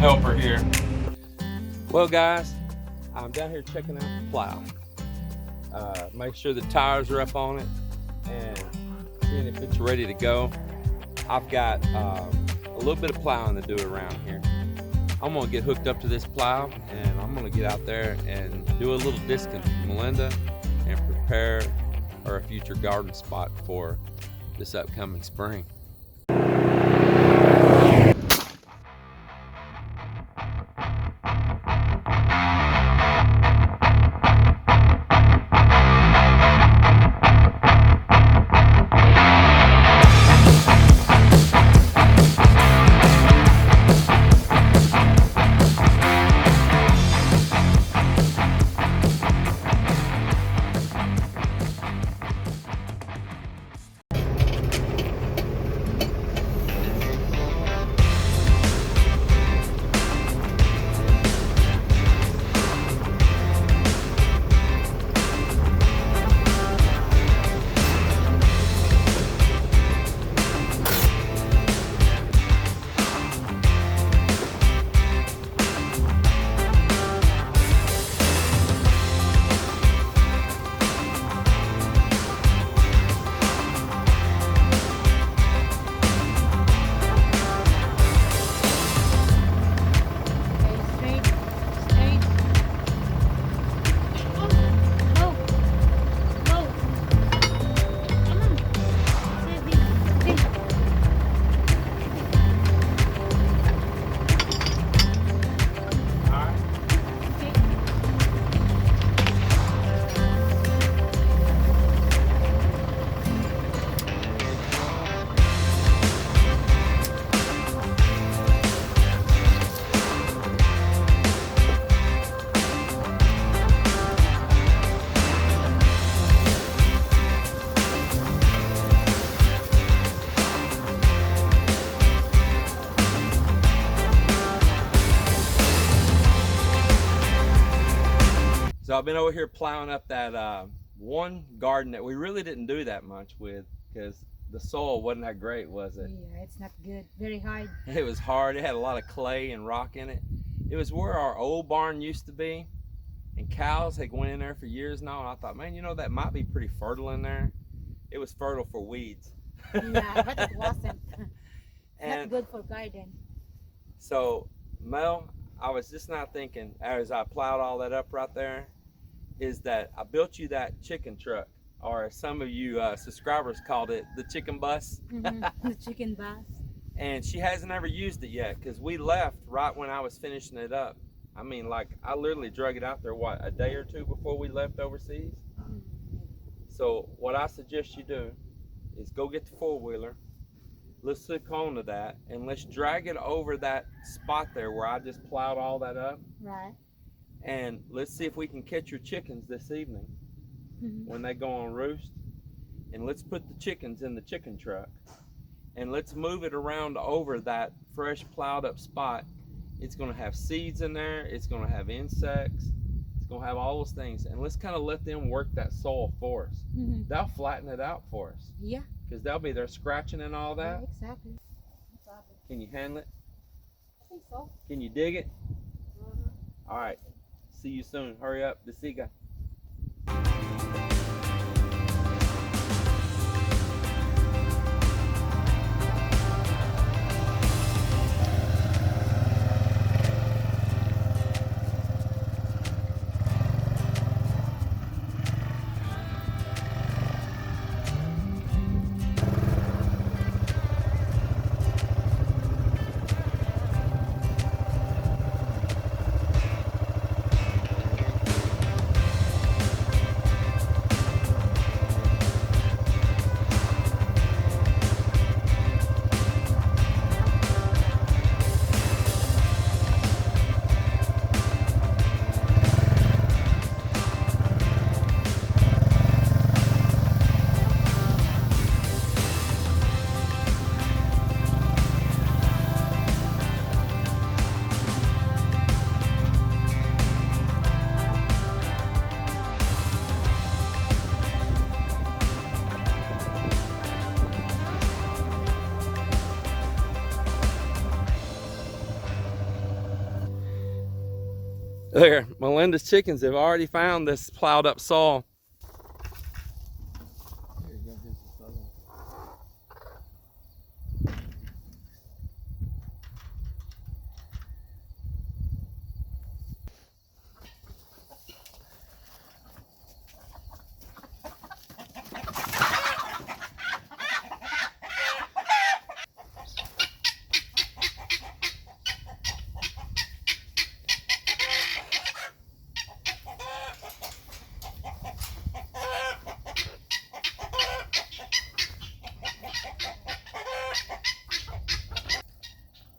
helper here. Well guys, I'm down here checking out the plow. Make sure the tires are up on it and seeing if it's ready to go. I've got a little bit of plowing to do around here. I'm gonna get hooked up to this plow and I'm gonna get out there and do a little discing with Melinda and prepare our future garden spot for this upcoming spring. So I've been over here plowing up that one garden that we really didn't do that much with because the soil wasn't that great, was it? Yeah, it's not good. Very hard. It was hard. It had a lot of clay and rock in it. It was where our old barn used to be, and cows had went in there for years now, and I thought, man, you know, that might be pretty fertile in there. It was fertile for weeds. Yeah, but it wasn't. And not good for garden. So, Mel, I was just not thinking, as I plowed all that up right there, is that I built you that chicken truck, or some of you subscribers called it the chicken bus. The chicken bus. And she hasn't ever used it yet because we left right when I was finishing it up. I mean, like, I literally drug it out there, what, a day or two before we left overseas? So what I suggest you do is go get the four-wheeler, let's hook on to that, and let's drag it over that spot there where I just plowed all that up. Right. And let's see if we can catch your chickens this evening when they go on roost. And let's put the chickens in the chicken truck. And let's move it around over that fresh plowed up spot. It's gonna have seeds in there, it's gonna have insects, it's gonna have all those things. And let's kind of let them work that soil for us. They'll flatten it out for us. Yeah. Because they'll be there scratching and all that. Yeah, exactly. Can you handle it? I think so. Can you dig it? All right. See you soon. Hurry up. The Siga. There, Melinda's chickens have already found this plowed up soil. There you go, here's this other one.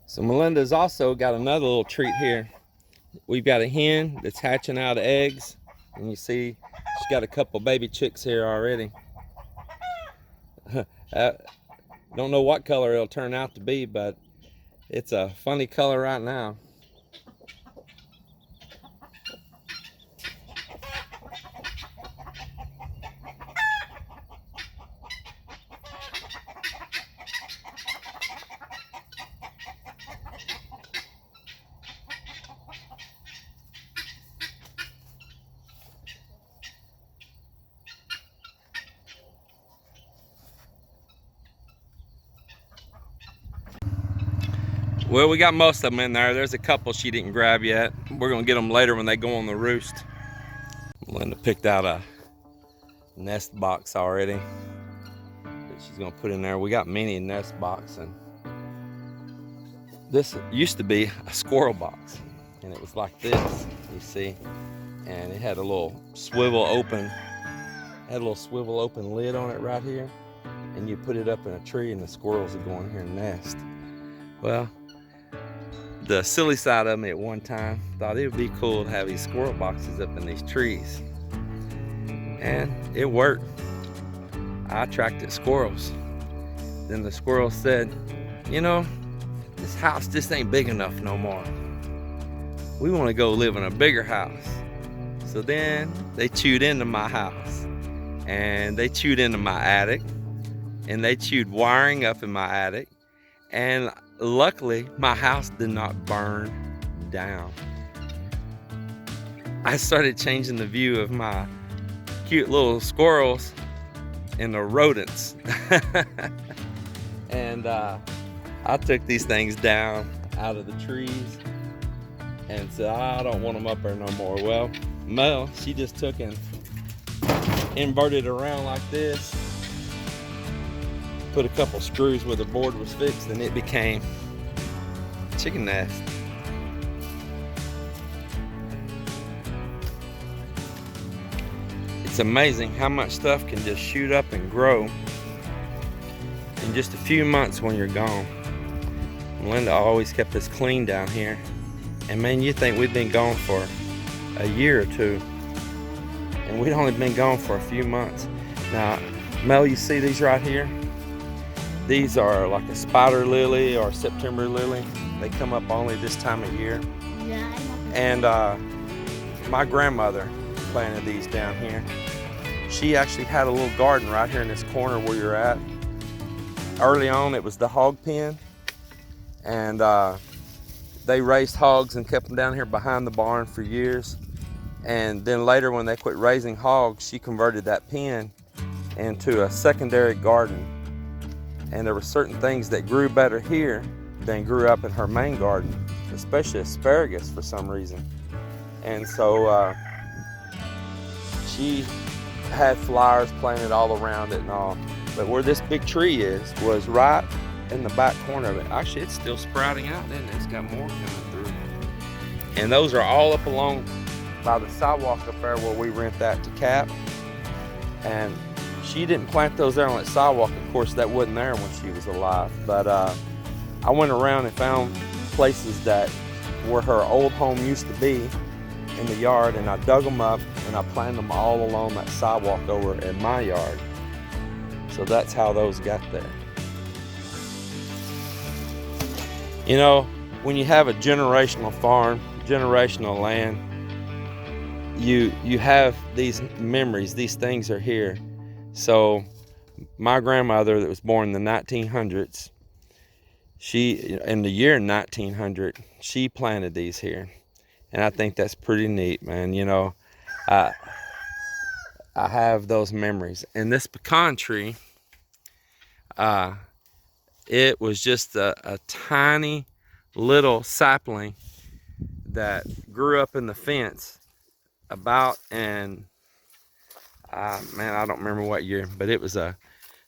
So Melinda's also got another little treat here. We've got a hen that's hatching out eggs, and you see she's got a couple baby chicks here already. Don't know what color it'll turn out to be, but it's a funny color right now. Well, we got most of them in there. There's a couple she didn't grab yet. We're gonna get them later when they go on the roost. Melinda picked out a nest box already that she's gonna put in there. We got many nest box, and this used to be a squirrel box, and it was like this, you see, and it had a little swivel open, lid on it right here, and you put it up in a tree, and the squirrels would go in here and nest. Well, the silly side of me at one time thought it would be cool to have these squirrel boxes up in these trees. And it worked. I attracted squirrels. Then the squirrels said, you know, this house just ain't big enough no more. We want to go live in a bigger house. So then they chewed into my house, and they chewed into my attic, and they chewed wiring up in my attic, and luckily, my house did not burn down. I started changing the view of my cute little squirrels into rodents. And I took these things down out of the trees and said, I don't want them up there no more. Well, Mel, she just took and inverted it around like this, put a couple screws where the board was fixed, and it became a chicken nest. It's amazing how much stuff can just shoot up and grow in just a few months when you're gone. Melinda always kept us clean down here, and man, you think we've been gone for a year or two, and we'd only been gone for a few months. Now, Mel, you see these right here? These are like a spider lily or September lily. They come up only this time of year. Yeah, I know. And my grandmother planted these down here. She actually had a little garden right here in this corner where you're at. Early on, it was the hog pen, and they raised hogs and kept them down here behind the barn for years. And then later, when they quit raising hogs, she converted that pen into a secondary garden. And there were certain things that grew better here than grew up in her main garden, especially asparagus for some reason. And so she had flowers planted all around it and all. But where this big tree is was right in the back corner of it. Actually, it's still sprouting out, isn't it? It's got more coming through. And those are all up along by the sidewalk up there where we rent that to Cap. And she didn't plant those there on that sidewalk. Of course, that wasn't there when she was alive. But I went around and found places that where her old home used to be in the yard, and I dug them up and I planted them all along that sidewalk over in my yard. So that's how those got there. You know, when you have a generational farm, generational land, you have these memories, these things are here. So my grandmother that was born in the 1900s, in the year 1900, she planted these here. and I think that's pretty neat, man. You know, I have those memories. And this pecan tree, it was just a tiny little sapling that grew up in the fence about, and man, I don't remember what year, but it was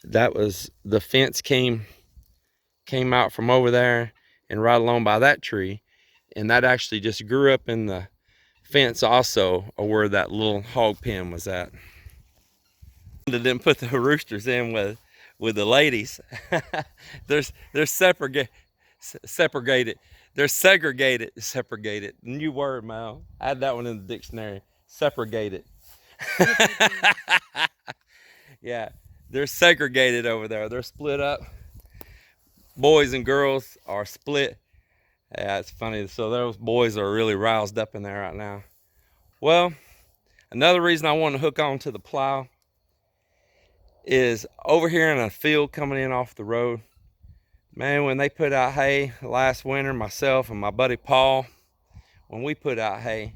the fence came out from over there and right along by that tree, and that actually just grew up in the fence also, or where that little hog pen was at. They didn't put the roosters in with the ladies. They're separated. They're segregated. New word, Mal. Add that one in the dictionary. Separated. Yeah, they're segregated over there. They're split up. Boys and girls are split. Yeah, it's funny. So those boys are really roused up in there right now. Well, another reason I want to hook on to the plow is over here in a field coming in off the road. Man, when they put out hay last winter, myself and my buddy Paul, when we put out hay,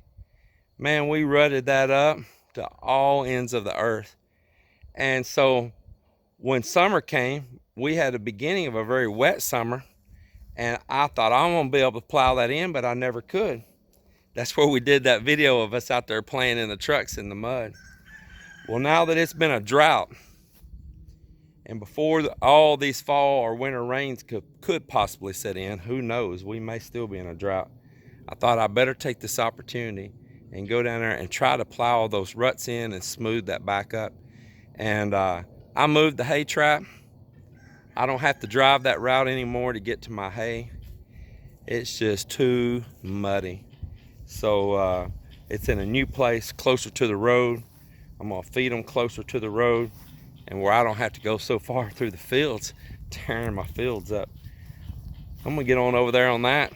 man, we rutted that up to all ends of the earth. And so when summer came, we had the beginning of a very wet summer, and I thought I'm gonna be able to plow that in, but I never could. That's where we did that video of us out there playing in the trucks in the mud. Well, now that it's been a drought, and before all these fall or winter rains could possibly set in, who knows, we may still be in a drought. I thought I better take this opportunity and go down there and try to plow those ruts in and smooth that back up. And I moved the hay trap. I don't have to drive that route anymore to get to my hay. It's just too muddy. So it's in a new place closer to the road. I'm gonna feed them closer to the road, and where I don't have to go so far through the fields, tearing my fields up. I'm gonna get on over there on that